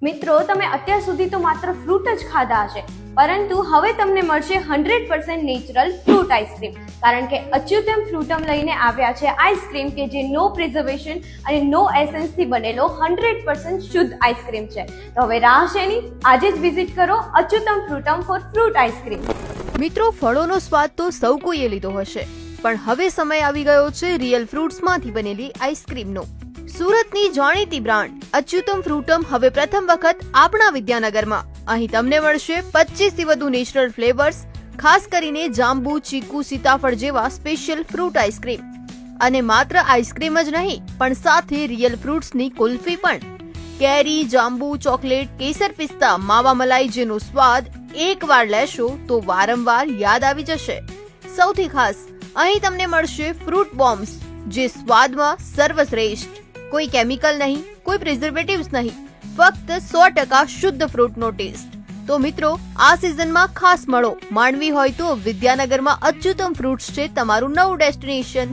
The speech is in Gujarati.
મિત્રો, તમે અત્યાર સુધી તો માત્ર ફ્રૂટ જ ખાધા હશે, પરંતુ હવે તમને મળશે 100% નેચરલ ફ્રૂટ આઈસ્ક્રીમ. કારણ કે અચ્યુતમ ફ્રૂટમ લઈને આવ્યા છે આઈસ્ક્રીમ કે જે નો પ્રિઝર્વેશન અને નો એસેન્સ થી બનેલો 100% શુદ્ધ આઈસ્ક્રીમ છે. તો હવે રાહ શેની? આજે જ વિઝિટ કરો અચ્યુતમ ફ્રૂટમ ફોર ફ્રૂટ આઈસ્ક્રીમ. મિત્રો, ફળોનો સ્વાદ તો સૌ કોઈએ લીધો હશે, પણ હવે સમય આવી ગયો છે રિયલ ફ્રૂટ્સમાંથી બનેલી આઈસ્ક્રીમનો. સુરતની જાણીતી બ્રાન્ડ અચ્યુતમ ફ્રૂટમ હવે પ્રથમ વખત આપણા વિદ્યાનગરમાં. અહીં તમને મળશે 25 થી વધુ નેચરલ ફ્લેવર્સ, ખાસ કરીને જાંબુ, ચીકુ, સીતાફળ જેવા સ્પેશિયલ ફ્રૂટ આઈસ્ક્રીમ. અને માત્ર આઈસ્ક્રીમ જ નહીં, પણ સાથે રિયલ ફ્રૂટ્સની કુલ્ફી પણ. કેરી, જાંબુ, ચોકલેટ, કેસર, પિસ્તા, માવા મલાઈ જેનો સ્વાદ એકવાર લેશો તો વારંવાર યાદ આવી જશે. સૌથી ખાસ, અહીં તમને મળશે ફ્રૂટ બોમ્બ્સ, જે સ્વાદમાં સર્વશ્રેષ્ઠ. કોઈ કેમિકલ નહીં, કોઈ પ્રિઝર્વેટિવ્સ નહીં, ફક્ત 100% શુદ્ધ ફ્રૂટનો ટેસ્ટ. તો મિત્રો, આ સિઝનમાં ખાસ મળો. માંડવી હોય તો વિદ્યાનગરમાં અચ્યુતમ ફ્રૂટ્સ છે તમારું નવું ડેસ્ટિનેશન.